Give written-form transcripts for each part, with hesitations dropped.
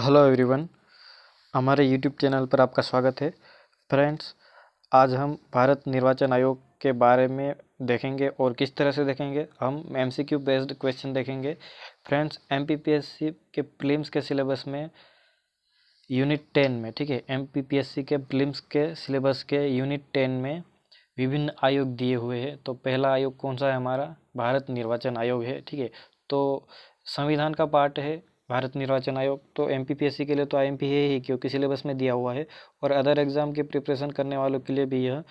Hello everyone, हमारे YouTube channel पर आपका स्वागत है। फ्रेंड्स, आज हम भारत निर्वाचन आयोग के बारे में देखेंगे और किस तरह से देखेंगे। हम एमसीक्यू बेस्ड क्वेश्चन देखेंगे। फ्रेंड्स, एमपीपीएससी के प्रीलिम्स के सिलेबस में यूनिट 10 में, ठीक है, एमपीपीएससी के प्रीलिम्स के सिलेबस के यूनिट 10 में विभिन्न आयोग दिए हुए हैं। तो पहला आयोग कौन सा है? हमारा भारत निर्वाचन आयोग है, ठीक है। तो संविधान का पार्ट है भारत निर्वाचन आयोग। तो एमपीपीएससी के लिए तो आईएमपी है ही, क्योंकि सिलेबस में दिया हुआ है, और अदर एग्जाम की प्रिपरेशन करने वालों के लिए भी यह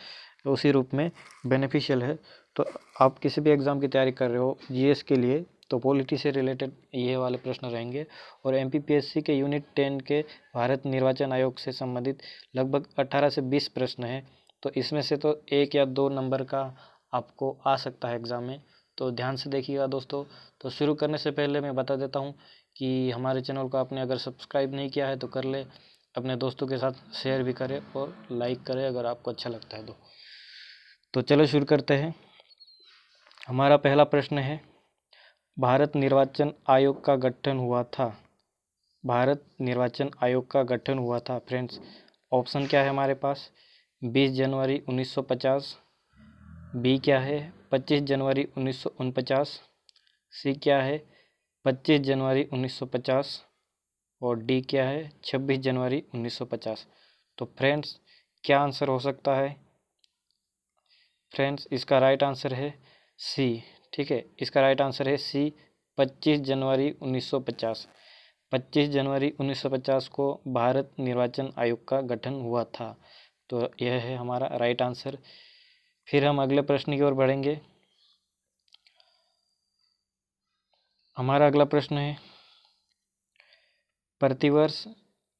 उसी रूप में बेनिफिशियल है। तो आप किसी भी एग्ज़ाम की तैयारी कर रहे हो जीएस के लिए, तो पॉलिटी से रिलेटेड ये वाले प्रश्न रहेंगे। और एमपीपीएससी के यूनिट 10 के भारत निर्वाचन आयोग से संबंधित लगभग 18 से 20 प्रश्न हैं। तो इसमें से तो 1 या 2 नंबर का आपको आ सकता है एग्ज़ाम में, तो ध्यान से देखिएगा दोस्तों। तो शुरू करने से पहले मैं बता देता हूँ कि हमारे चैनल को आपने अगर सब्सक्राइब नहीं किया है तो कर ले, अपने दोस्तों के साथ शेयर भी करें और लाइक करें अगर आपको अच्छा लगता है तो चलो शुरू करते हैं। हमारा पहला प्रश्न है, भारत निर्वाचन आयोग का गठन हुआ था। भारत निर्वाचन आयोग का गठन हुआ था। फ्रेंड्स, ऑप्शन क्या है हमारे पास? 20 जनवरी 1950, बी क्या है 25 जनवरी 1949, सी क्या है 25 जनवरी 1950, और डी क्या है 26 जनवरी 1950। तो फ्रेंड्स, क्या आंसर हो सकता है? फ्रेंड्स, इसका राइट आंसर है सी, ठीक है। इसका राइट आंसर है सी, 25 जनवरी 1950। 25 जनवरी 1950 को भारत निर्वाचन आयोग का गठन हुआ था। तो यह है हमारा राइट आंसर। फिर हम अगले प्रश्न की ओर बढ़ेंगे। हमारा अगला प्रश्न है, प्रतिवर्ष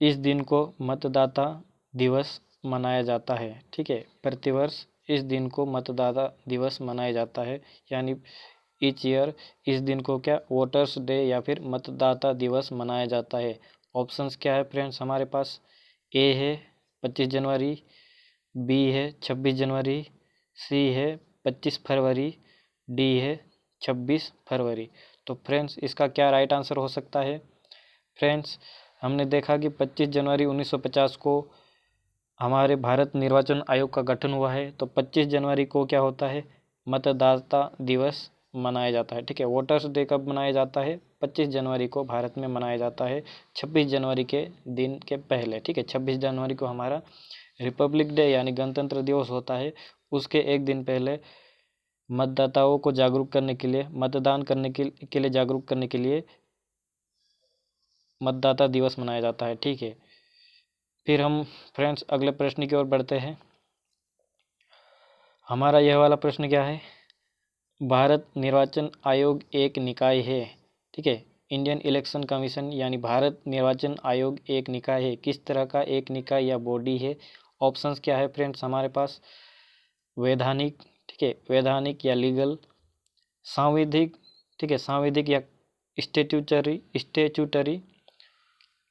इस दिन को मतदाता दिवस मनाया जाता है, ठीक है। प्रतिवर्ष इस दिन को मतदाता दिवस मनाया जाता है, यानी ईच ईयर इस दिन को क्या वोटर्स डे या फिर मतदाता दिवस मनाया जाता है। ऑप्शंस क्या है फ्रेंड्स हमारे पास? ए है 25 जनवरी, बी है 26 जनवरी, सी है 25 फरवरी, डी है 26 फरवरी। तो फ्रेंड्स, इसका क्या राइट आंसर हो सकता है? फ्रेंड्स, हमने देखा कि 25 जनवरी 1950 को हमारे भारत निर्वाचन आयोग का गठन हुआ है। तो 25 जनवरी को क्या होता है? मतदाता दिवस मनाया जाता है, ठीक है। वोटर्स डे कब मनाया जाता है? 25 जनवरी को भारत में मनाया जाता है, 26 जनवरी के दिन के पहले, ठीक है। 26 जनवरी को हमारा रिपब्लिक डे यानी गणतंत्र दिवस होता है। उसके एक दिन पहले मतदाताओं को जागरूक करने के लिए, मतदान करने के लिए जागरूक करने के लिए मतदाता दिवस मनाया जाता है, ठीक है। फिर हम फ्रेंड्स अगले प्रश्न की ओर बढ़ते हैं। हमारा यह वाला प्रश्न क्या है? भारत निर्वाचन आयोग एक निकाय है, ठीक है। इंडियन इलेक्शन कमीशन यानी भारत निर्वाचन आयोग एक निकाय है। किस तरह का एक निकाय या बॉडी है? ऑप्शंस क्या है फ्रेंड्स हमारे पास? वैधानिक, ठीक है, वैधानिक या लीगल, सांविधिक, ठीक है, सांविधिक या स्टेचुटरी,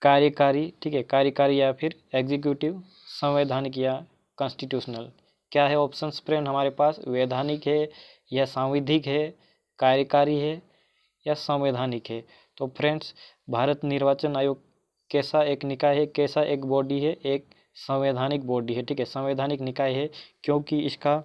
कार्यकारी, ठीक है, कार्यकारी या फिर एग्जीक्यूटिव, संवैधानिक या कॉन्स्टिट्यूशनल। क्या है ऑप्शंस फ्रेंड हमारे पास? वैधानिक है या सांविधिक है, कार्यकारी है या संवैधानिक है। तो फ्रेंड्स, भारत निर्वाचन आयोग कैसा एक निकाय है, कैसा एक बॉडी है? एक संवैधानिक बॉडी है, ठीक है, संवैधानिक निकाय है, क्योंकि इसका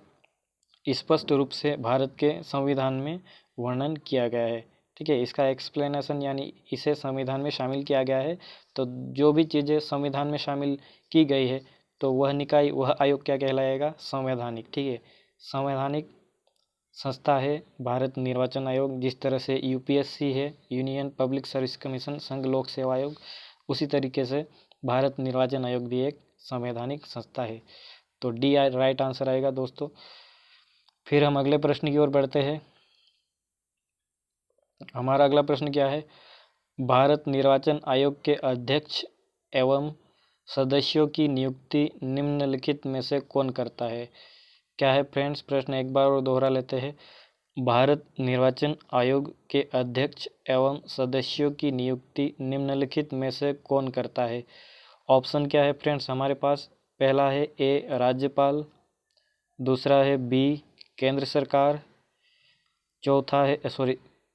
स्पष्ट रूप से भारत के संविधान में वर्णन किया गया है, ठीक है। इसका एक्सप्लेनेशन यानी इसे संविधान में शामिल किया गया है। तो जो भी चीज़ें संविधान में शामिल की गई है, तो वह निकाय, वह आयोग क्या कहलाएगा? संवैधानिक, ठीक है, संवैधानिक संस्था है भारत निर्वाचन आयोग। जिस तरह से यूपीएससी है, यूनियन पब्लिक सर्विस कमीशन, संघ लोक सेवा आयोग, उसी तरीके से भारत निर्वाचन आयोग भी एक संवैधानिक संस्था है। तो डी राइट आंसर आएगा दोस्तों। फिर हम अगले प्रश्न की ओर बढ़ते हैं। हमारा अगला प्रश्न क्या है? भारत निर्वाचन आयोग के अध्यक्ष एवं सदस्यों की नियुक्ति निम्नलिखित में से कौन करता है? क्या है फ्रेंड्स? प्रश्न एक बार और दोहरा लेते हैं। भारत निर्वाचन आयोग के अध्यक्ष एवं सदस्यों की नियुक्ति निम्नलिखित में से कौन करता है? ऑप्शन क्या है फ्रेंड्स हमारे पास? पहला है ए राज्यपाल, दूसरा है बी केंद्र सरकार,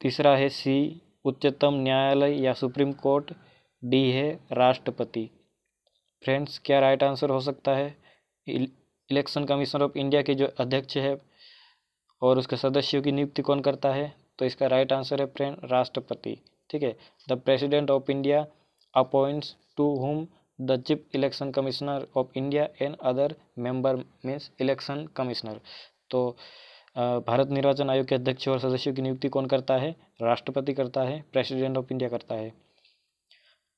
तीसरा है सी उच्चतम न्यायालय या सुप्रीम कोर्ट, डी है राष्ट्रपति। फ्रेंड्स, क्या राइट आंसर हो सकता है? इलेक्शन कमीशन ऑफ इंडिया के जो अध्यक्ष है और उसके सदस्यों की नियुक्ति कौन करता है? तो इसका राइट आंसर है फ्रेंड राष्ट्रपति। ठीक है। The president of India appoints to whom the chief election commissioner of India and other member means election commissioner. तो भारत निर्वाचन आयोग के अध्यक्ष और सदस्यों की नियुक्ति कौन करता है? राष्ट्रपति करता है, प्रेसिडेंट ऑफ इंडिया करता है।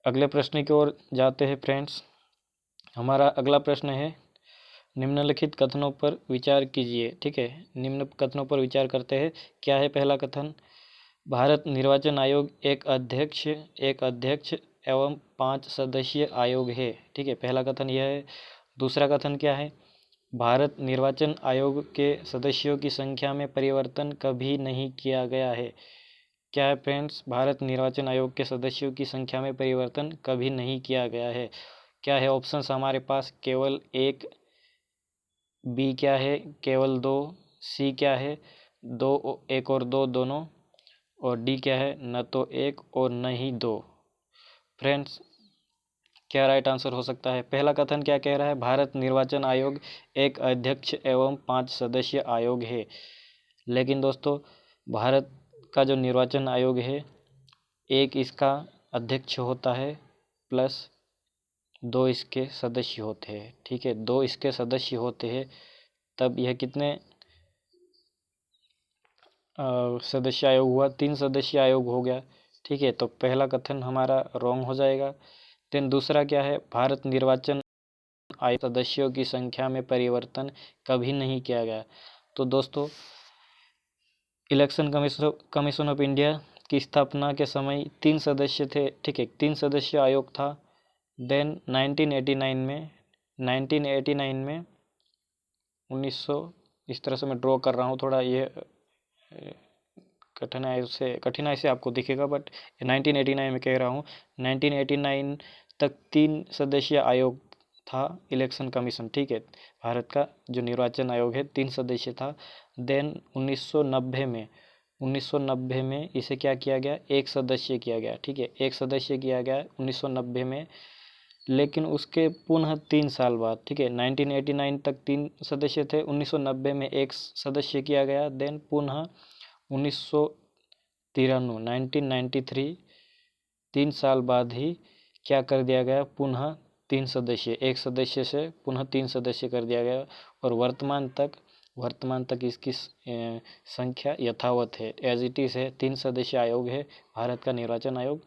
अगले प्रश्न की ओर जाते हैं फ्रेंड्स। हमारा अगला प्रश्न है, निम्नलिखित कथनों पर विचार कीजिए। ठीक है, निम्न कथनों पर विचार करते हैं। क्या है पहला कथन? भारत निर्वाचन आयोग एक अध्यक्ष एवं 5 सदस्यीय आयोग है। ठीक है, पहला कथन यह है। दूसरा कथन क्या है? भारत निर्वाचन आयोग के सदस्यों की संख्या में परिवर्तन कभी नहीं किया गया है। क्या है फ्रेंड्स? भारत निर्वाचन आयोग के सदस्यों की संख्या में परिवर्तन कभी नहीं किया गया है। क्या है ऑप्शंस हमारे पास? केवल एक, बी क्या है? केवल 2, सी क्या है? दो, एक और दो दोनों, और डी क्या है? न तो एक और न ही दो। फ्रेंड्स, क्या राइट आंसर हो सकता है? पहला कथन क्या कह रहा है? भारत निर्वाचन आयोग एक अध्यक्ष एवं 5 सदस्यीय आयोग है। लेकिन दोस्तों, भारत का जो निर्वाचन आयोग है, एक इसका अध्यक्ष होता है प्लस 2 इसके सदस्य होते हैं। ठीक है, 2 इसके सदस्य होते हैं, तब यह कितने सदस्य आयोग हुआ? 3 सदस्य आयोग हो गया। ठीक है, तो पहला कथन हमारा रॉन्ग हो जाएगा। देन दूसरा क्या है? भारत निर्वाचन आयोग सदस्यों की संख्या में परिवर्तन कभी नहीं किया गया। तो दोस्तों, इलेक्शन कमीशन ऑफ इंडिया की स्थापना के समय 3 सदस्य थे। ठीक है, 3 सदस्य आयोग था। देन 1989 में 1900, इस तरह से मैं ड्रॉ कर रहा हूँ, थोड़ा ये कठिनाई से आपको दिखेगा, बट 1989 में कह रहा हूँ। 1989 तक 3 सदस्यीय आयोग था इलेक्शन कमीशन। ठीक है, भारत का जो निर्वाचन आयोग है 3 सदस्य था। देन 1990 में इसे क्या किया गया? 1 सदस्य किया गया। ठीक है, 1 सदस्य किया गया 1990 में। लेकिन उसके पुनः 3 साल बाद, ठीक है, 1989 तक 3 सदस्य थे, 1990 में 1 सदस्य किया गया। देन पुनः 1993 3 साल बाद ही क्या कर दिया गया? पुनः 3 सदस्य, 1 सदस्य से पुनः 3 सदस्य कर दिया गया। और वर्तमान तक इसकी संख्या यथावत है, एज इट इज़ है। 3 सदस्य आयोग है भारत का निर्वाचन आयोग।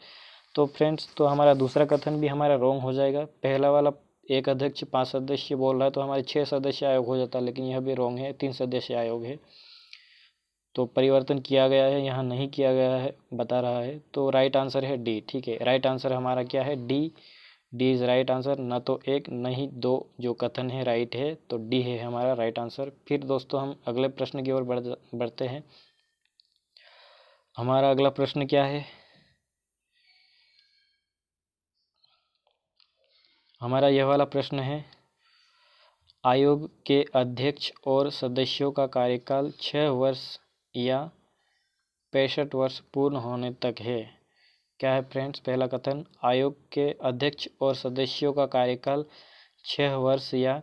तो फ्रेंड्स, तो हमारा दूसरा कथन भी हमारा रॉन्ग हो जाएगा। पहला वाला एक अध्यक्ष 5 सदस्य बोल रहा है, तो हमारे 6 सदस्य आयोग हो जाता, लेकिन यह भी रॉन्ग है, 3 सदस्य आयोग है। तो परिवर्तन किया गया है, यहाँ नहीं किया गया है बता रहा है। तो राइट आंसर है डी। ठीक है, राइट आंसर हमारा क्या है? D. D is right answer. न तो एक न ही दो जो कथन है राइट है, तो डी है हमारा राइट आंसर। फिर दोस्तों, हम अगले प्रश्न की ओर बढ़ते हैं। हमारा अगला प्रश्न क्या है? हमारा यह वाला प्रश्न है, आयोग के अध्यक्ष और सदस्यों का कार्यकाल 6 वर्ष या 65 वर्ष पूर्ण होने तक है। क्या है फ्रेंड्स? पहला कथन, आयोग के अध्यक्ष और सदस्यों का कार्यकाल 6 वर्ष या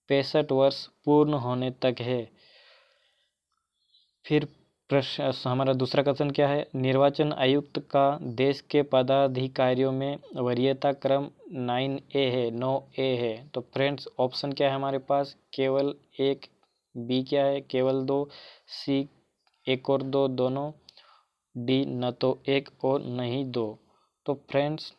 65 वर्ष पूर्ण होने तक है। फिर प्रश्न हमारा दूसरा कथन क्या है? निर्वाचन आयुक्त का देश के पदाधिकारियों में वरीयता क्रम 9A है, 9A है। तो फ्रेंड्स, ऑप्शन क्या है हमारे पास? केवल एक, बी क्या है? केवल 2, सी एक और दो दोनों, डी न तो एक और न ही दो। तो फ्रेंड्स,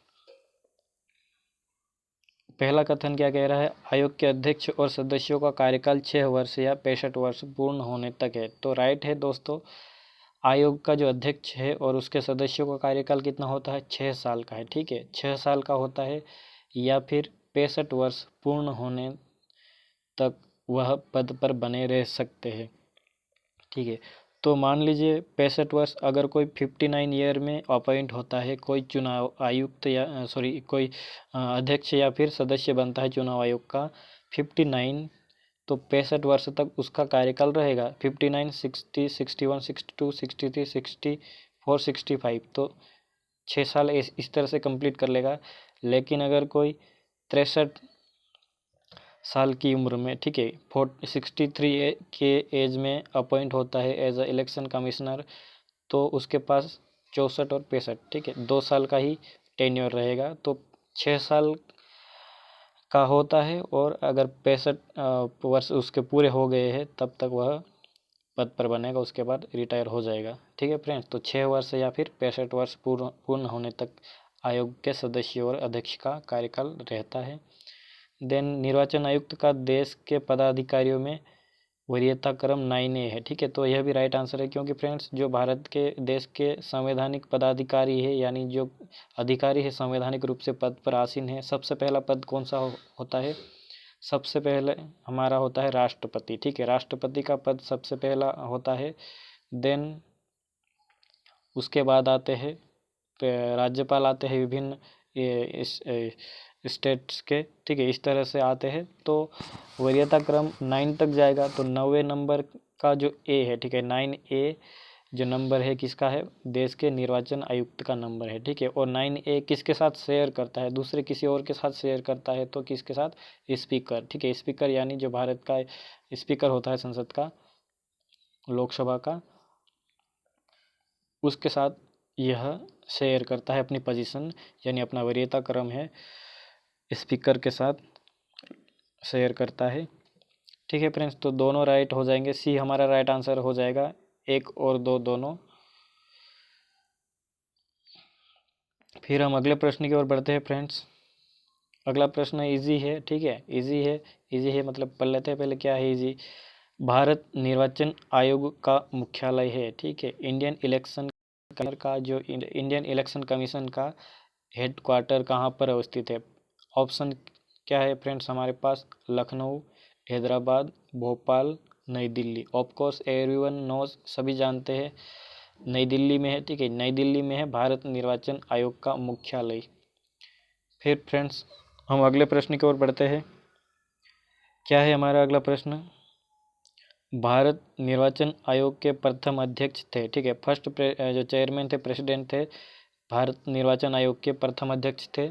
पहला कथन क्या कह रहा है? आयोग के अध्यक्ष और सदस्यों का कार्यकाल 6 वर्ष या 65 वर्ष पूर्ण होने तक है। तो राइट है दोस्तों। आयोग का जो अध्यक्ष है और उसके सदस्यों का कार्यकाल कितना होता है? 6 साल का है। ठीक है, 6 साल का होता है, या फिर 65 वर्ष पूर्ण होने तक वह पद पर बने रह सकते हैं। ठीक है, तो मान लीजिए 65 वर्ष, अगर कोई 59 ईयर में अपॉइंट होता है, कोई चुनाव आयुक्त या कोई अध्यक्ष या फिर सदस्य बनता है चुनाव आयोग का 59, तो 65 वर्ष तक उसका कार्यकाल रहेगा। 59, 60, 61, 62, 63, 64, 65। तो 6 साल इस तरह से कंप्लीट कर लेगा। लेकिन अगर कोई 63 साल की उम्र में, ठीक है, 63 के एज में अपॉइंट होता है एज अ इलेक्शन कमिश्नर, तो उसके पास 64 और 65, ठीक है, 2 साल का ही टेन्योर रहेगा। तो 6 साल का होता है, और अगर 65 वर्ष उसके पूरे हो गए हैं तब तक वह पद पर बनेगा, उसके बाद रिटायर हो जाएगा। ठीक है फ्रेंड्स, तो 6 वर्ष या फिर 65 वर्ष पूर्ण होने तक आयोग के सदस्य और अध्यक्ष का कार्यकाल रहता है। देन निर्वाचन आयुक्त का देश के पदाधिकारियों में वरीयता क्रम 9A है। ठीक है, तो यह भी राइट आंसर है, क्योंकि फ्रेंड्स जो भारत के देश के संवैधानिक पदाधिकारी है, यानी जो अधिकारी है संवैधानिक रूप से पद पर आसीन है, सबसे पहला पद कौन सा होता है? सबसे पहले हमारा होता है राष्ट्रपति। ठीक है, राष्ट्रपति का पद सबसे पहला होता है। देन उसके बाद आते हैं राज्यपाल आते हैं विभिन्न इस स्टेट्स के। ठीक है, इस तरह से आते हैं। तो वरीयता क्रम 9 तक जाएगा, तो 9वें नंबर का जो ए है, ठीक है, 9A जो नंबर है किसका है? देश के निर्वाचन आयुक्त का नंबर है। ठीक है, और 9A किसके साथ शेयर करता है? दूसरे किसी और के साथ शेयर करता है, तो किसके साथ? स्पीकर। ठीक है, स्पीकर यानी जो भारत का स्पीकर होता है संसद का, लोकसभा का, उसके साथ यह शेयर करता है अपनी पोजीशन, यानी अपना वरीयता क्रम है स्पीकर के साथ शेयर करता है। ठीक है फ्रेंड्स, तो दोनों राइट हो जाएंगे। सी हमारा राइट आंसर हो जाएगा, 1 और 2 दोनों। फिर हम अगले प्रश्न की ओर बढ़ते हैं फ्रेंड्स। अगला प्रश्न इजी है। ठीक है, इजी है मतलब पढ़ लेते हैं पहले क्या है इजी। भारत निर्वाचन आयोग का मुख्यालय है, ठीक है, इंडियन इलेक्शन कमीशन का हेड क्वार्टर कहाँ पर अवस्थित है? ऑप्शन क्या है फ्रेंड्स हमारे पास? Lucknow, Hyderabad, Bhopal, New Delhi. Of course everyone knows, सभी जानते हैं, नई दिल्ली में है। ठीक है, नई दिल्ली में है भारत निर्वाचन आयोग का मुख्यालय। फिर फ्रेंड्स हम अगले प्रश्न की ओर बढ़ते हैं। क्या है हमारा अगला प्रश्न? भारत निर्वाचन आयोग के प्रथम अध्यक्ष थे, ठीक है, फर्स्ट जो चेयरमैन थे, प्रेसिडेंट थे, भारत निर्वाचन आयोग के प्रथम अध्यक्ष थे।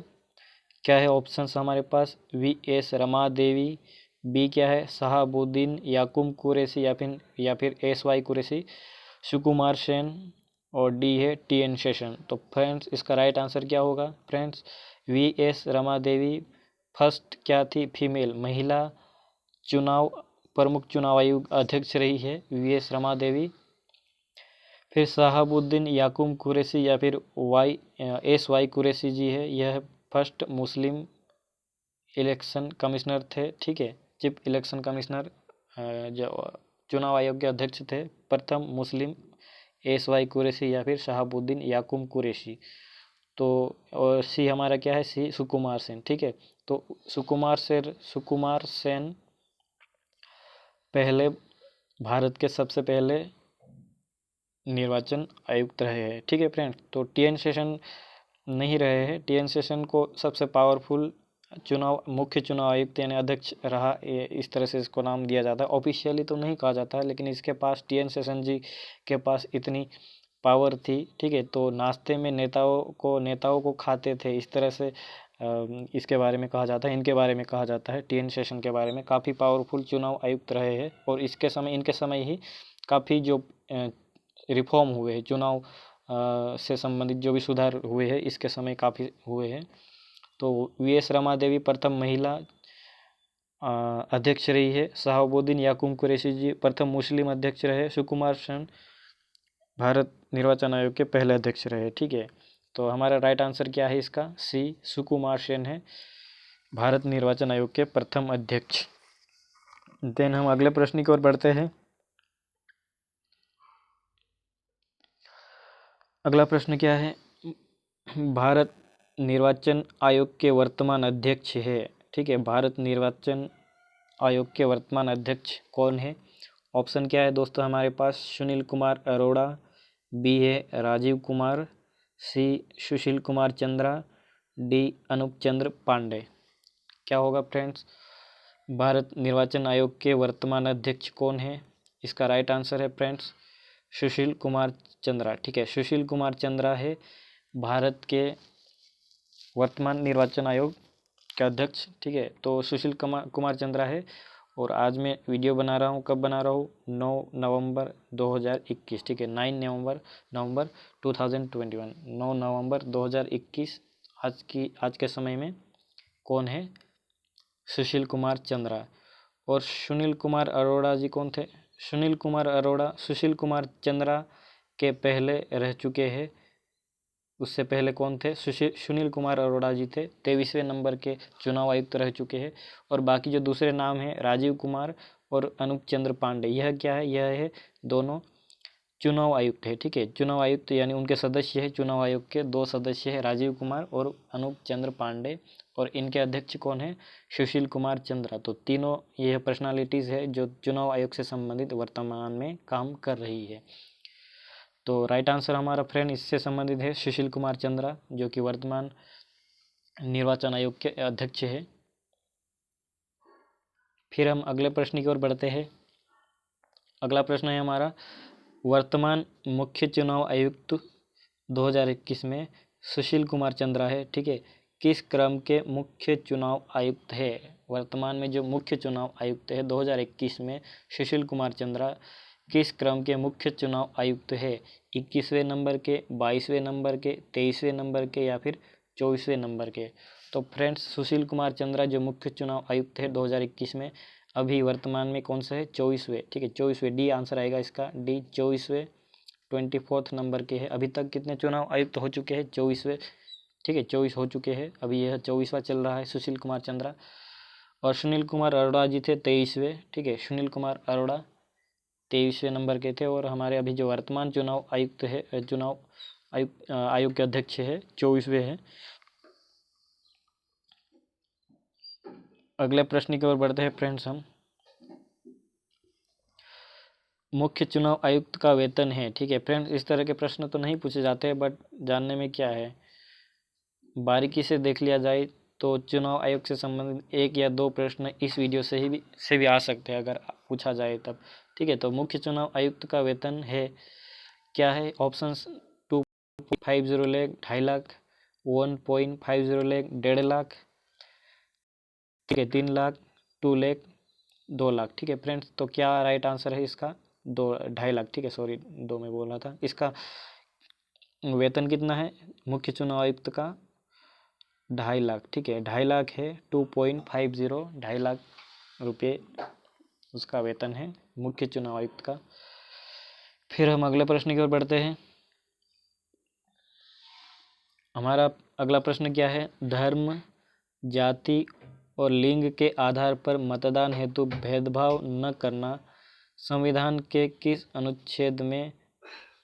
क्या है ऑप्शंस हमारे पास? V.S. रमा देवी, बी क्या है शहाबुद्दीन याकूब कुरैशी, या फिर S.Y. कुरैशी, सुकुमार सेन, और डी है T.N. शेषन। तो फ्रेंड्स इसका राइट आंसर क्या होगा? Friends V.S. Rama Devi first क्या थी? फीमेल, महिला चुनाव प्रमुख चुनाव आयोग अध्यक्ष रही है V.S. रमा देवी। फिर शहाबुद्दीन याकूब कुरैशी या फिर S.Y. कुरैशी जी है, यह फर्स्ट मुस्लिम इलेक्शन कमिश्नर थे। ठीक है, चीफ इलेक्शन कमिश्नर जो चुनाव आयोग के अध्यक्ष थे, प्रथम मुस्लिम S.Y. कुरैशी या फिर शहाबुद्दीन याकूब कुरैशी। तो और सी हमारा क्या है? सी सुकुमार सेन। ठीक है, तो सुकुमार सेन पहले भारत के सबसे पहले निर्वाचन आयुक्त रहे हैं। ठीक है फ्रेंड्स, तो T.N. शेषन नहीं रहे हैं। T.N. शेषन को सबसे पावरफुल मुख्य चुनाव आयुक्त यानी अध्यक्ष रहा, इस तरह से इसको नाम दिया जाता है। ऑफिशियली तो नहीं कहा जाता है, लेकिन इसके पास T.N. शेषन जी के पास इतनी पावर थी। ठीक है, तो नाश्ते में नेताओं को खाते थे, इस तरह से इसके बारे में कहा जाता है, इनके बारे में कहा जाता है T.N. शेषन के बारे में। काफ़ी पावरफुल चुनाव आयुक्त रहे हैं, और इनके समय ही काफ़ी जो रिफॉर्म हुए हैं, चुनाव से संबंधित जो भी सुधार हुए हैं, इसके समय काफ़ी हुए हैं। तो V.S. रमा देवी प्रथम महिला अध्यक्ष रही है। शहाबुद्दीन याकूब कुरैशी जी प्रथम मुस्लिम अध्यक्ष रहे। सुकुमार सेन भारत निर्वाचन आयोग के पहले अध्यक्ष रहे। ठीक है, तो हमारा राइट आंसर क्या है इसका? सी सुकुमार सेन है भारत निर्वाचन आयोग के प्रथम अध्यक्ष। देन हम अगले प्रश्न की ओर बढ़ते हैं। अगला प्रश्न क्या है? भारत निर्वाचन आयोग के वर्तमान अध्यक्ष है। ठीक है, भारत निर्वाचन आयोग के वर्तमान अध्यक्ष कौन है? ऑप्शन क्या है दोस्तों हमारे पास? सुनील कुमार अरोड़ा, बी है राजीव कुमार, सी सुशील कुमार चंद्रा, डी अनूप चंद्र पांडे। क्या होगा फ्रेंड्स? भारत निर्वाचन आयोग के वर्तमान अध्यक्ष कौन है? इसका राइट आंसर है फ्रेंड्स सुशील कुमार चंद्रा। ठीक है, सुशील कुमार चंद्रा है भारत के वर्तमान निर्वाचन आयोग के अध्यक्ष, ठीक है। तो सुशील कुमार चंद्रा है। और आज मैं वीडियो बना रहा हूँ, कब बना रहा हूँ, 9 नवंबर 2021, ठीक है। 9 नवंबर 2021, 9 नवंबर 2021 आज के समय में कौन है, सुशील कुमार चंद्रा। और सुनील कुमार अरोड़ा जी कौन थे, सुनील कुमार अरोड़ा सुशील कुमार चंद्रा के पहले रह चुके हैं। उससे पहले कौन थे, सुनील कुमार अरोड़ा जी थे, 23वें नंबर के चुनाव आयुक्त रह चुके हैं। और बाकी जो दूसरे नाम हैं, राजीव कुमार और अनूप चंद्र पांडे, यह क्या है, यह है दोनों चुनाव आयुक्त है, ठीक है। चुनाव आयुक्त यानी उनके सदस्य है, चुनाव आयोग के 2 सदस्य है, राजीव कुमार और अनूप चंद्र पांडे। और इनके अध्यक्ष कौन है, सुशील कुमार चंद्रा। तो तीनों यह पर्सनालिटीज़ है जो चुनाव आयोग से संबंधित वर्तमान में काम कर रही है। तो राइट आंसर हमारा फ्रेंड इससे संबंधित है सुशील कुमार चंद्रा, जो कि वर्तमान निर्वाचन आयोग के अध्यक्ष है। फिर हम अगले प्रश्न की ओर बढ़ते हैं। अगला प्रश्न है हमारा, वर्तमान मुख्य चुनाव आयुक्त 2021 में सुशील कुमार चंद्रा है, ठीक है। किस क्रम के मुख्य चुनाव आयुक्त है, वर्तमान में जो मुख्य चुनाव आयुक्त है 2021 में सुशील कुमार चंद्रा किस क्रम के मुख्य चुनाव आयुक्त है, 21वें नंबर के, 22वें नंबर के, 23वें नंबर के या फिर 24वें नंबर के। तो फ्रेंड्स, सुशील कुमार चंद्रा जो मुख्य चुनाव आयुक्त है 2021 में, अभी वर्तमान में कौन सा है, 24वें, ठीक है। 24वें, डी आंसर आएगा इसका, डी 24वें 24th नंबर के है। अभी तक कितने चुनाव आयुक्त हो चुके हैं, 24वें, ठीक है। 24 हो चुके हैं, अभी यह 24वां चल रहा है सुशील कुमार चंद्रा। और सुनील कुमार अरोड़ा जी थे 23वें, ठीक है। सुनील कुमार अरोड़ा 23वें नंबर के थे। और हमारे अभी जो वर्तमान चुनाव आयुक्त है, चुनाव आयोग के अध्यक्ष है, 24वें है। अगले प्रश्न की ओर बढ़ते हैं फ्रेंड्स हम। मुख्य चुनाव आयुक्त का वेतन है, ठीक है फ्रेंड्स। इस तरह के प्रश्न तो नहीं पूछे जाते हैं, बट जानने में क्या है, बारीकी से देख लिया जाए तो चुनाव आयोग से संबंधित 1 या 2 प्रश्न इस वीडियो से भी आ सकते हैं अगर पूछा जाए तब, ठीक है। तो मुख्य चुनाव आयुक्त का वेतन है, क्या है, ऑप्शंस 2.50 लाख, 2.5 लाख, 1.50 लाख, 1.5 लाख, ठीक है, 3 लाख, 2 लाख, 2 लाख, ठीक है फ्रेंड्स। तो क्या राइट आंसर है इसका, 2.5 लाख, ठीक है, सॉरी 2 में बोल रहा था। इसका वेतन कितना है मुख्य चुनाव आयुक्त का, 2.5 लाख, ठीक है, 2.5 लाख है, 2.50, 2.5 लाख रुपये उसका वेतन है मुख्य चुनाव आयुक्त का। फिर हम अगले प्रश्न की ओर बढ़ते हैं। हमारा अगला प्रश्न क्या है, धर्म, जाति और लिंग के आधार पर मतदान हेतु भेदभाव न करना संविधान के किस अनुच्छेद में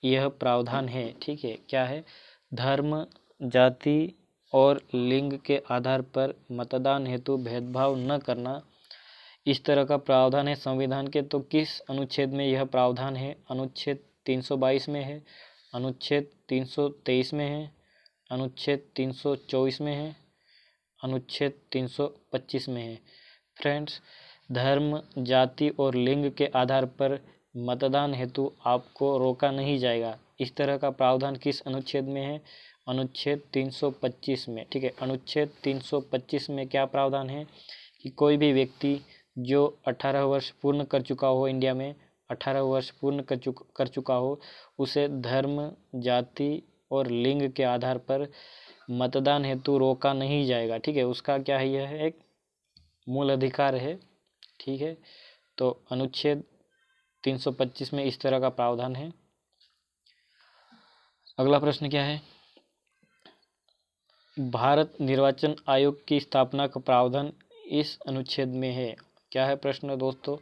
यह प्रावधान है, ठीक है। क्या है, धर्म, जाति और लिंग के आधार पर मतदान हेतु भेदभाव न करना, इस तरह का प्रावधान है संविधान के। तो किस अनुच्छेद में यह प्रावधान है, अनुच्छेद 322 में है, अनुच्छेद 323 में है, अनुच्छेद 324 में है, अनुच्छेद 325 में है। फ्रेंड्स, धर्म, जाति और लिंग के आधार पर मतदान हेतु आपको रोका नहीं जाएगा, इस तरह का प्रावधान किस अनुच्छेद में है, अनुच्छेद 325 में, ठीक है। अनुच्छेद 325 में क्या प्रावधान है कि कोई भी व्यक्ति जो 18 वर्ष पूर्ण कर चुका हो, इंडिया में 18 वर्ष पूर्ण कर चुका हो, उसे धर्म, जाति और लिंग के आधार पर मतदान हेतु रोका नहीं जाएगा, ठीक है। उसका क्या है, यह एक मूल अधिकार है, ठीक है। तो अनुच्छेद 325 में इस तरह का प्रावधान है। अगला प्रश्न क्या है, भारत निर्वाचन आयोग की स्थापना का प्रावधान इस अनुच्छेद में है, क्या है प्रश्न दोस्तों,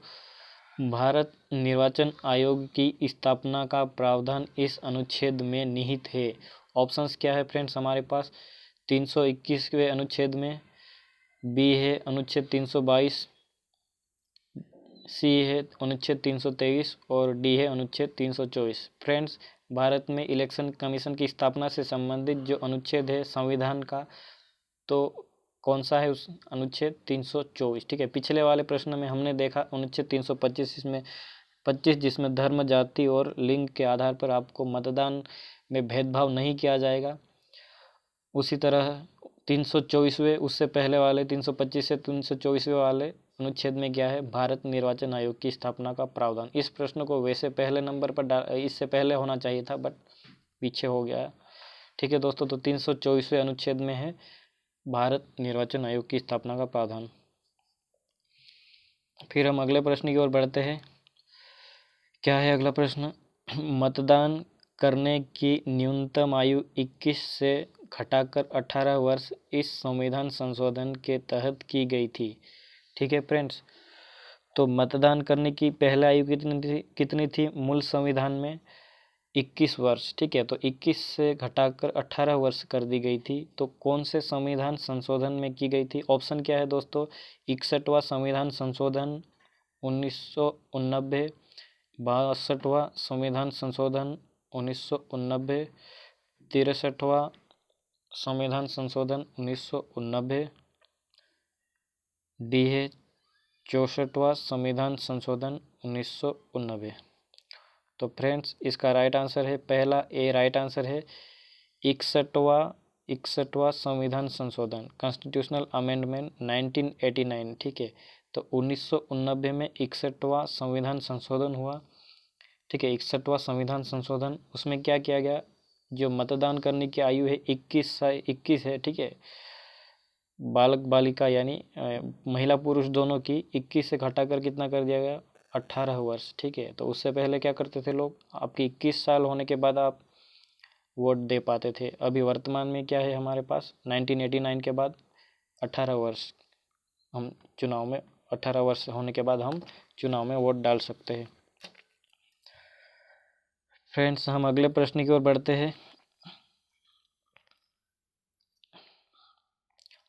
भारत निर्वाचन आयोग की स्थापना का प्रावधान इस अनुच्छेद में निहित है। ऑप्शंस क्या है फ्रेंड्स हमारे पास, 321वें अनुच्छेद में, बी है अनुच्छेद 322, सी है अनुच्छेद 323 और डी है अनुच्छेद 324। फ्रेंड्स, भारत में इलेक्शन कमीशन की स्थापना से संबंधित जो अनुच्छेद है संविधान का, तो कौन सा है, उस अनुच्छेद 324, ठीक है। पिछले वाले प्रश्न में हमने देखा अनुच्छेद 325, इसमें 25 जिसमें धर्म, जाति और लिंग के आधार पर आपको मतदान में भेदभाव नहीं किया जाएगा। उसी तरह 324वें उससे पहले वाले 325 से 324वें वाले अनुच्छेद में क्या है, भारत निर्वाचन आयोग की स्थापना का प्रावधान। इस प्रश्न को वैसे पहले नंबर पर इससे पहले होना चाहिए था, बट पीछे हो गया। ठीक है दोस्तों, तो 324वें अनुच्छेद में है भारत निर्वाचन आयोग की स्थापना का प्रावधान। फिर हम अगले प्रश्न की ओर बढ़ते हैं। क्या है अगला प्रश्न? मतदान करने की न्यूनतम आयु 21 से घटाकर 18 वर्ष इस संविधान संशोधन के तहत की गई थी। ठीक है फ्रेंड्स, तो मतदान करने की पहले आयु कितनी थी मूल संविधान में? 21 वर्ष। ठीक है, तो 21 से घटाकर 18 वर्ष कर दी गई थी। तो कौन से संविधान संशोधन में की गई थी? ऑप्शन क्या है दोस्तों? 61वां संविधान संशोधन 1989, 62वां संविधान संशोधन 1989, 63वां संविधान संशोधन 1989, डी है 64वां संविधान संशोधन 1989। तो फ्रेंड्स, इसका राइट आंसर है पहला ए राइट आंसर है 61वां संविधान संशोधन, कॉन्स्टिट्यूशनल अमेंडमेंट 1989। ठीक है, तो 1989 में 61वां संविधान संशोधन हुआ। ठीक है, 61वां संविधान संशोधन, उसमें क्या किया गया? जो मतदान करने की आयु है 21 है। ठीक है, बालक बालिका यानी महिला पुरुष दोनों की 21 से घटाकर कितना कर दिया गया? 18 वर्ष। ठीक है, तो उससे पहले क्या करते थे लोग? आपकी 21 साल होने के बाद आप वोट दे पाते थे। अभी वर्तमान में क्या है हमारे पास? 1989 के बाद 18 वर्ष हम चुनाव में 18 वर्ष होने के बाद हम चुनाव में वोट डाल सकते हैं। फ्रेंड्स, हम अगले प्रश्न की ओर बढ़ते हैं।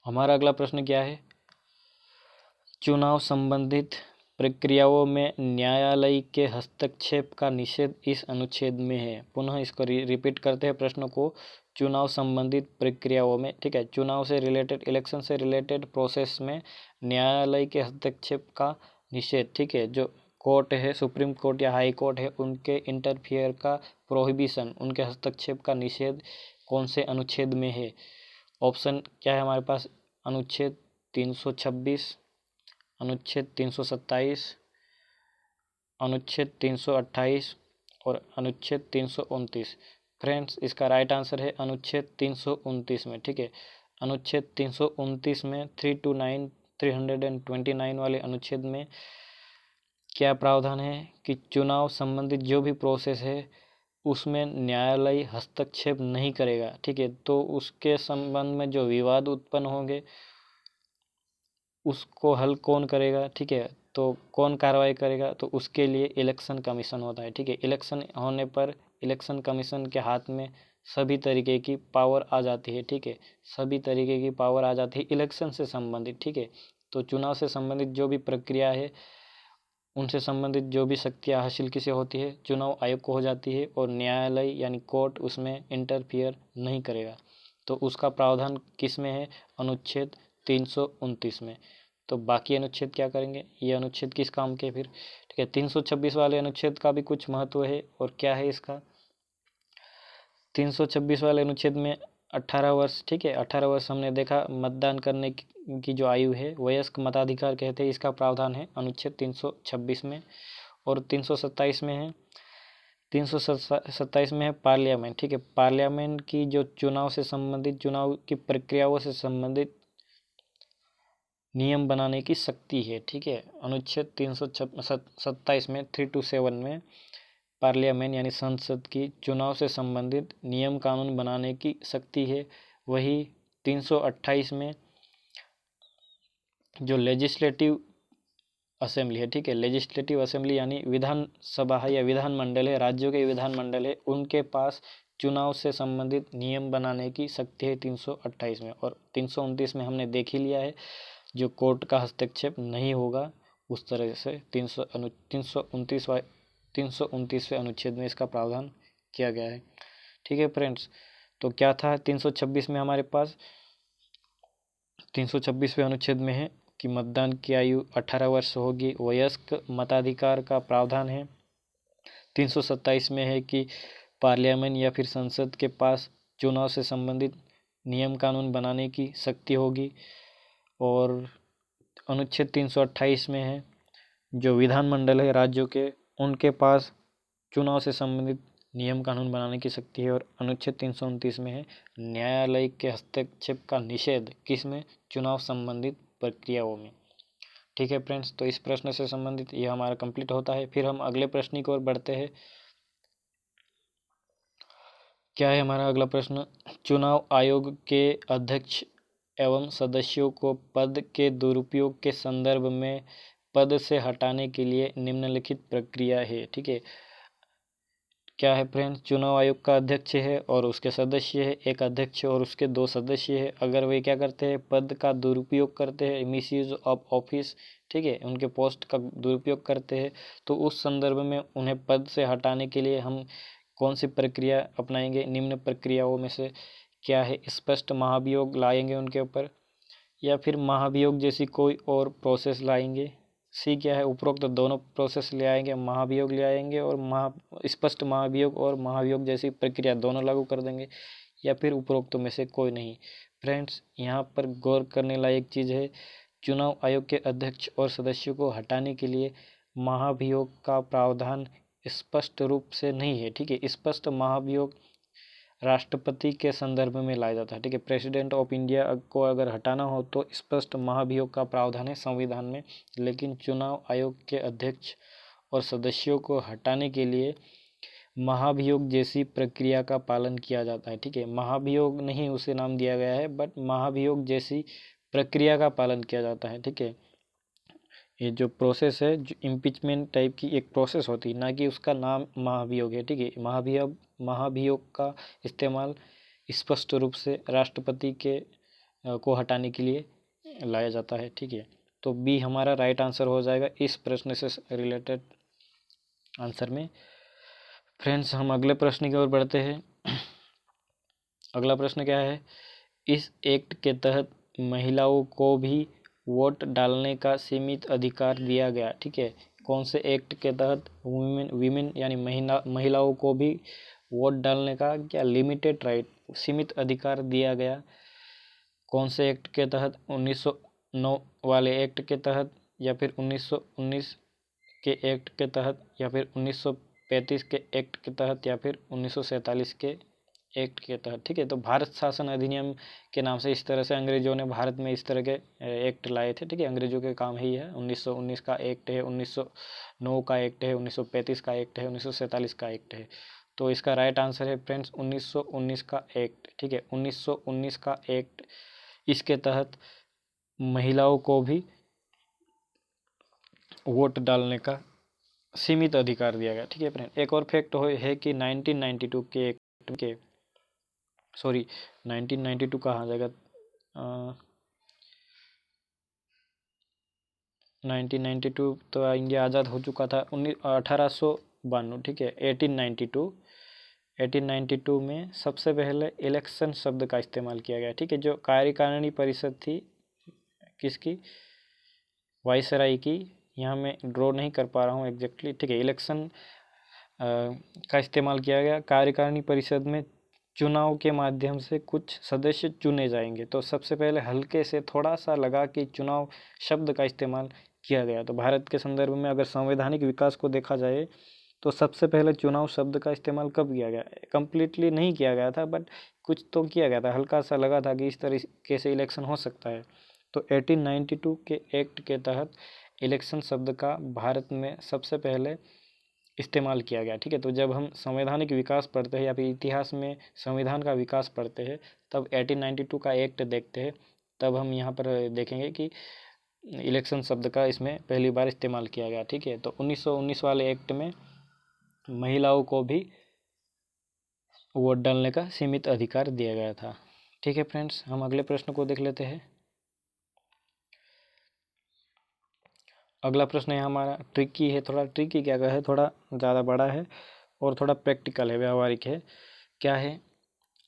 हमारा अगला प्रश्न क्या है? चुनाव संबंधित प्रक्रियाओं में न्यायालय के हस्तक्षेप का निषेध इस अनुच्छेद में है। पुनः इसको रिपीट करते हैं प्रश्न को। चुनाव संबंधित प्रक्रियाओं में, ठीक है, चुनाव से रिलेटेड, इलेक्शन से रिलेटेड प्रोसेस में न्यायालय के हस्तक्षेप का निषेध, ठीक है, जो कोर्ट है, सुप्रीम कोर्ट या हाई कोर्ट है, उनके इंटरफियर का प्रोहिबिशन, उनके हस्तक्षेप का निषेध कौन से अनुच्छेद में है? ऑप्शन क्या है हमारे पास? अनुच्छेद 326, अनुच्छेद 327, अनुच्छेद 328 और अनुच्छेद 329। फ्रेंड्स, इसका राइट आंसर है अनुच्छेद 329 में। ठीक है, अनुच्छेद 329 में 329 वाले अनुच्छेद में क्या प्रावधान है कि चुनाव संबंधित जो भी प्रोसेस है उसमें न्यायालय हस्तक्षेप नहीं करेगा। ठीक है, तो उसके संबंध में जो विवाद उत्पन्न होंगे उसको हल कौन करेगा? ठीक है, तो कौन कार्रवाई करेगा? तो उसके लिए इलेक्शन कमीशन होता है। ठीक है, इलेक्शन होने पर इलेक्शन कमीशन के हाथ में सभी तरीके की पावर आ जाती है। ठीक है, सभी तरीके की पावर आ जाती है इलेक्शन से संबंधित। ठीक है, तो चुनाव से संबंधित जो भी प्रक्रिया है उनसे संबंधित जो भी शक्तियाँ हासिल किसे होती है? चुनाव आयोग को हो जाती है, और न्यायालय यानी कोर्ट उसमें इंटरफियर नहीं करेगा। तो उसका प्रावधान किस में है? अनुच्छेद 329 में। तो बाकी अनुच्छेद क्या करेंगे? ये अनुच्छेद किस काम के फिर? ठीक है, 326 वाले अनुच्छेद का भी कुछ महत्व है, और क्या है इसका? 326 वाले अनुच्छेद में 18 वर्ष, ठीक है, 18 वर्ष हमने देखा मतदान करने की जो आयु है वयस्क मताधिकार कहते हैं, इसका प्रावधान है अनुच्छेद 326 में। और 327 में है, 327 में है पार्लियामेंट। ठीक है, पार्लियामेंट की जो चुनाव से संबंधित, चुनाव की प्रक्रियाओं से संबंधित नियम बनाने की शक्ति है। ठीक है, अनुच्छेद 327 में 327 में पार्लियामेंट यानी संसद की चुनाव से संबंधित नियम कानून बनाने की शक्ति है। वही 328 में जो लेजिस्लेटिव असेंबली है, ठीक है, लेजिस्लेटिव असेंबली यानी विधानसभा है या विधानमंडल है, राज्यों के विधानमंडल है, उनके पास चुनाव से संबंधित नियम बनाने की शक्ति है 328 में। और 329 में हमने देख ही लिया है, जो कोर्ट का हस्तक्षेप नहीं होगा, उस तरह से 329वें अनुच्छेद में इसका प्रावधान किया गया है। ठीक है फ्रेंड्स, तो क्या था 326 में हमारे पास? 326वें अनुच्छेद में है कि मतदान की आयु 18 वर्ष होगी, वयस्क मताधिकार का प्रावधान है। 327 में है कि पार्लियामेंट या फिर संसद के पास चुनाव से संबंधित नियम कानून बनाने की शक्ति होगी। और अनुच्छेद 328 में है जो विधानमंडल है राज्यों के, उनके पास चुनाव से संबंधित नियम कानून बनाने की शक्ति है। और अनुच्छेद 329 में है न्यायालय के हस्तक्षेप का निषेध, किसमें? चुनाव संबंधित प्रक्रियाओं में। ठीक है फ्रेंड्स, तो इस प्रश्न से संबंधित ये हमारा कंप्लीट होता है। फिर हम अगले प्रश्न की ओर बढ़ते हैं। क्या है हमारा अगला प्रश्न? चुनाव आयोग के अध्यक्ष एवं सदस्यों को पद के दुरुपयोग के संदर्भ में पद से हटाने के लिए निम्नलिखित प्रक्रिया है। ठीक है, क्या है फ्रेंड्स? चुनाव आयोग का अध्यक्ष है और उसके सदस्य है, एक अध्यक्ष और उसके 2 सदस्य है। अगर वे क्या करते हैं? पद का दुरुपयोग करते हैं, मिसयूज ऑफ ऑफिस, ठीक है, उनके पोस्ट का दुरुपयोग करते हैं, तो उस संदर्भ में उन्हें पद से हटाने के लिए हम कौन सी प्रक्रिया अपनाएंगे? निम्न प्रक्रियाओं में से क्या है? स्पष्ट महाभियोग लाएंगे उनके ऊपर, या फिर महाभियोग जैसी कोई और प्रोसेस लाएंगे? सी क्या है? उपरोक्त दोनों प्रोसेस ले आएंगे, महाभियोग ले आएंगे और स्पष्ट महाभियोग और महाभियोग जैसी प्रक्रिया दोनों लागू कर देंगे, या फिर उपरोक्त में से कोई नहीं। फ्रेंड्स, यहाँ पर गौर करने लायक चीज़ है, चुनाव आयोग के अध्यक्ष और सदस्यों को हटाने के लिए महाभियोग का प्रावधान स्पष्ट रूप से नहीं है। ठीक है, स्पष्ट महाभियोग राष्ट्रपति के संदर्भ में लाया जाता है। ठीक है, प्रेसिडेंट ऑफ इंडिया को अगर हटाना हो तो स्पष्ट महाभियोग का प्रावधान है संविधान में, लेकिन चुनाव आयोग के अध्यक्ष और सदस्यों को हटाने के लिए महाभियोग जैसी प्रक्रिया का पालन किया जाता है। ठीक है, महाभियोग नहीं उसे नाम दिया गया है, बट महाभियोग जैसी प्रक्रिया का पालन किया जाता है। ठीक है, ये जो प्रोसेस है, जो इम्पीचमेंट टाइप की एक प्रोसेस होती है, ना कि उसका नाम महाभियोग है। ठीक है, महाभियोग का इस्तेमाल स्पष्ट रूप से राष्ट्रपति के को हटाने के लिए लाया जाता है। ठीक है, तो बी हमारा राइट आंसर हो जाएगा इस प्रश्न से रिलेटेड आंसर में। फ्रेंड्स, हम अगले प्रश्न की ओर बढ़ते हैं। अगला प्रश्न क्या है? इस एक्ट के तहत महिलाओं को भी वोट डालने का सीमित अधिकार दिया गया। ठीक है, कौन से एक्ट के तहत वीमेन यानी महिलाओं को भी वोट डालने का क्या लिमिटेड राइट, सीमित अधिकार दिया गया? कौन से एक्ट के तहत? 1909 वाले एक्ट के तहत, या फिर 1919 के एक्ट के तहत, या फिर 1935 के एक्ट के तहत, या फिर 1947 के एक्ट के तहत? ठीक है, तो भारत शासन अधिनियम के नाम से इस तरह से अंग्रेजों ने भारत में इस तरह के एक्ट लाए थे। ठीक है, अंग्रेजों के काम ही है। 1919 का एक्ट है, 1909 का एक्ट है, 1935 का एक्ट है, 1947 का एक्ट है। तो इसका राइट आंसर है फ्रेंड्स 1919 का एक्ट। ठीक है, 1919 का एक्ट, इसके तहत महिलाओं को भी वोट डालने का सीमित अधिकार दिया गया। ठीक है फ्रेंड, एक और फैक्ट है कि 1992 के एक्ट के 1992 कहाँ जाएगा? 1992 तो इंडिया आज़ाद हो चुका था 1892। ठीक है, 1892 में सबसे पहले इलेक्शन शब्द का इस्तेमाल किया गया। ठीक है, जो कार्यकारिणी परिषद थी किसकी? वायसराय की। यहाँ मैं ड्रॉ नहीं कर पा रहा हूँ एग्जैक्टली। ठीक है, इलेक्शन का इस्तेमाल किया गया। कार्यकारिणी परिषद में चुनाव के माध्यम से कुछ सदस्य चुने जाएंगे, तो सबसे पहले हल्के से थोड़ा सा लगा कि चुनाव शब्द का इस्तेमाल किया गया। तो भारत के संदर्भ में अगर संवैधानिक विकास को देखा जाए तो सबसे पहले चुनाव शब्द का इस्तेमाल कब किया गया? कंप्लीटली नहीं किया गया था, बट कुछ तो किया गया था, हल्का सा लगा था कि इस तरीके से इलेक्शन हो सकता है। तो 1892 के एक्ट के तहत इलेक्शन शब्द का भारत में सबसे पहले इस्तेमाल किया गया। ठीक है, तो जब हम संवैधानिक विकास पढ़ते हैं या फिर इतिहास में संविधान का विकास पढ़ते हैं, तब 1892 का एक्ट देखते हैं, तब हम यहाँ पर देखेंगे कि इलेक्शन शब्द का इसमें पहली बार इस्तेमाल किया गया। ठीक है, तो 1919 वाले एक्ट में महिलाओं को भी वोट डालने का सीमित अधिकार दिया गया था। ठीक है फ्रेंड्स, हम अगले प्रश्न को देख लेते हैं। अगला प्रश्न है हमारा ट्रिकी है, थोड़ा ट्रिकी क्या है, थोड़ा ज़्यादा बड़ा है और थोड़ा प्रैक्टिकल है, व्यावहारिक है। क्या है?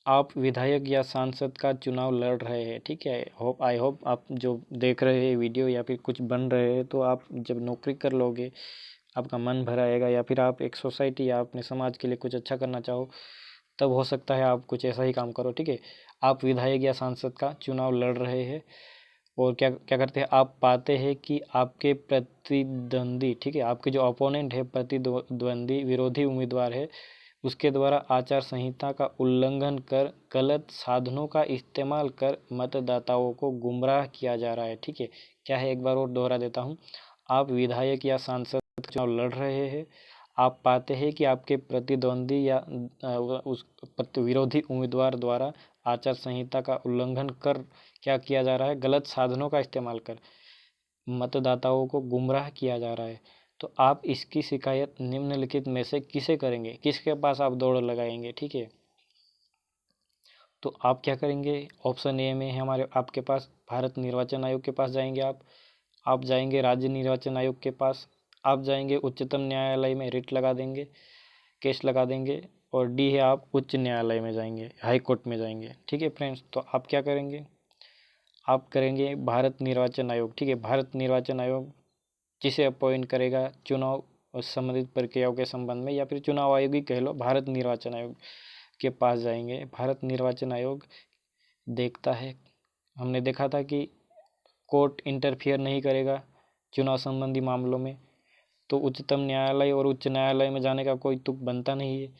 आप विधायक या सांसद का चुनाव लड़ रहे हैं। ठीक है, आई होप आप जो देख रहे हैं वीडियो या फिर कुछ बन रहे हैं, तो आप जब नौकरी कर लोगे आपका मन भरा आएगा, या फिर आप एक सोसाइटी या अपने समाज के लिए कुछ अच्छा करना चाहो, तब हो सकता है आप कुछ ऐसा ही काम करो। ठीक है, आप विधायक या सांसद का चुनाव लड़ रहे हैं और क्या क्या करते हैं, आप पाते हैं कि आपके प्रतिद्वंदी, ठीक है, आपके जो अपोनेंट है, प्रतिद्वंदी विरोधी उम्मीदवार है, उसके द्वारा आचार संहिता का उल्लंघन कर गलत साधनों का इस्तेमाल कर मतदाताओं को गुमराह किया जा रहा है। ठीक है, क्या है, एक बार और दोहरा देता हूँ। आप विधायक या सांसद चुनाव लड़ रहे हैं, आप पाते हैं कि आपके प्रतिद्वंदी या उस विरोधी उम्मीदवार द्वारा आचार संहिता का उल्लंघन कर क्या किया जा रहा है, गलत साधनों का इस्तेमाल कर मतदाताओं को गुमराह किया जा रहा है। तो आप इसकी शिकायत निम्नलिखित में से किसे करेंगे, किसके पास आप दौड़ लगाएंगे? ठीक है, तो आप क्या करेंगे, ऑप्शन ए में है हमारे आपके पास भारत निर्वाचन आयोग के पास जाएंगे आप जाएंगे राज्य निर्वाचन आयोग के पास, आप जाएंगे उच्चतम न्यायालय में रिट लगा देंगे, केस लगा देंगे, और डी है आप उच्च न्यायालय में जाएंगे, हाई कोर्ट में जाएंगे। ठीक है फ्रेंड्स, तो आप क्या करेंगे, आप करेंगे भारत निर्वाचन आयोग। ठीक है, भारत निर्वाचन आयोग जिसे अपॉइंट करेगा चुनाव संबंधित प्रक्रियाओं के संबंध में, या फिर चुनाव आयोग ही कह लो, भारत निर्वाचन आयोग के पास जाएंगे। भारत निर्वाचन आयोग देखता है, हमने देखा था कि कोर्ट इंटरफियर नहीं करेगा चुनाव संबंधी मामलों में, तो उच्चतम न्यायालय और उच्च न्यायालय में जाने का कोई तुक बनता नहीं है।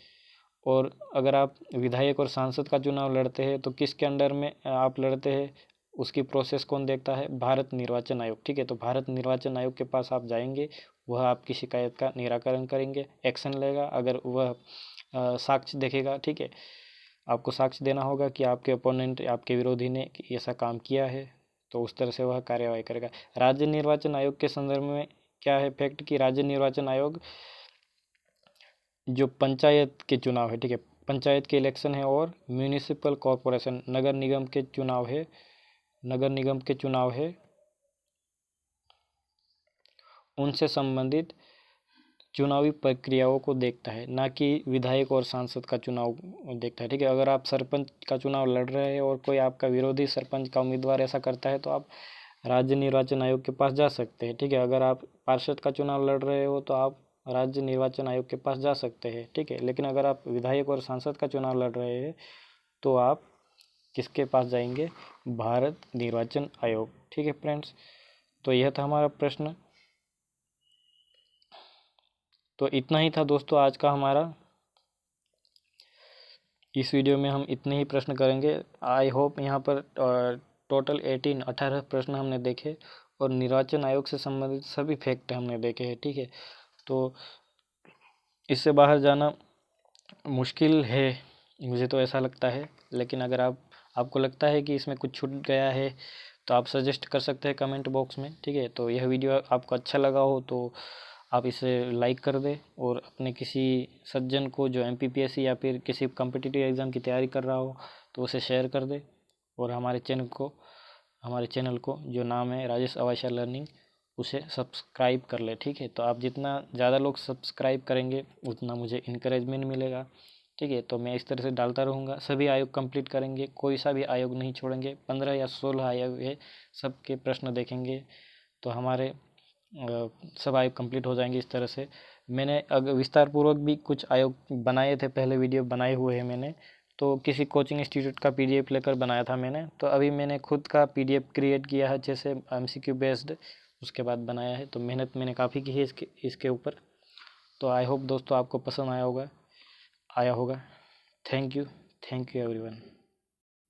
और अगर आप विधायक और सांसद का चुनाव लड़ते हैं तो किसके अंडर में आप लड़ते हैं, उसकी प्रोसेस कौन देखता है, भारत निर्वाचन आयोग। ठीक है, तो भारत निर्वाचन आयोग के पास आप जाएंगे, वह आपकी शिकायत का निराकरण करेंगे, एक्शन लेगा। अगर वह साक्ष्य देखेगा, ठीक है, आपको साक्ष्य देना होगा कि आपके अपोनेंट, आपके विरोधी ने ऐसा काम किया है, तो उस तरह से वह कार्यवाही करेगा। राज्य निर्वाचन आयोग के संदर्भ में क्या है फैक्ट कि राज्य निर्वाचन आयोग जो पंचायत के चुनाव है, ठीक है, पंचायत के इलेक्शन है और म्यूनिसिपल कॉरपोरेशन नगर निगम के चुनाव है, नगर निगम के चुनाव है, उनसे संबंधित चुनावी प्रक्रियाओं को देखता है, ना कि विधायक और सांसद का चुनाव देखता है। ठीक है, अगर आप सरपंच का चुनाव लड़ रहे हैं और कोई आपका विरोधी सरपंच का उम्मीदवार ऐसा करता है तो आप राज्य निर्वाचन आयोग के पास जा सकते हैं। ठीक है, अगर आप पार्षद का चुनाव लड़ रहे हो तो आप राज्य निर्वाचन आयोग के पास जा सकते हैं। ठीक है, लेकिन अगर आप विधायक और सांसद का चुनाव लड़ रहे हैं तो आप किसके पास जाएंगे, भारत निर्वाचन आयोग। ठीक है फ्रेंड्स, तो यह था हमारा प्रश्न। तो इतना ही था दोस्तों आज का हमारा, इस वीडियो में हम इतने ही प्रश्न करेंगे। आई होप यहाँ पर टोटल 18 प्रश्न हमने देखे और निर्वाचन आयोग से संबंधित सभी फैक्ट हमने देखे हैं। ठीक है, तो इससे बाहर जाना मुश्किल है, मुझे तो ऐसा लगता है, लेकिन अगर आपको लगता है कि इसमें कुछ छूट गया है तो आप सजेस्ट कर सकते हैं कमेंट बॉक्स में। ठीक है, तो यह वीडियो आपको अच्छा लगा हो तो आप इसे लाइक कर दें और अपने किसी सज्जन को जो MPPSC या फिर किसी कम्पिटिटिव एग्ज़ाम की तैयारी कर रहा हो तो उसे शेयर कर दें, और हमारे चैनल को जो नाम है राजेश अवाशा लर्निंग, उसे सब्सक्राइब कर ले। ठीक है, तो आप जितना ज़्यादा लोग सब्सक्राइब करेंगे उतना मुझे इनकरेजमेंट मिलेगा। ठीक है, तो मैं इस तरह से डालता रहूँगा, सभी आयोग कंप्लीट करेंगे, कोई सा भी आयोग नहीं छोड़ेंगे, 15 या 16 आयोग है, सबके प्रश्न देखेंगे तो हमारे सब आयोग कंप्लीट हो जाएंगे। इस तरह से मैंने अगर विस्तार पूर्वक भी कुछ आयोग बनाए थे, पहले वीडियो बनाए हुए हैं मैंने, तो किसी कोचिंग इंस्टीट्यूट का PDF लेकर बनाया था मैंने, तो अभी मैंने खुद का PDF क्रिएट किया है जैसे MCQ बेस्ड, उसके बाद बनाया है। तो मेहनत मैंने काफ़ी की है इसके ऊपर। तो आई होप दोस्तों आपको पसंद आया होगा। Thank you everyone.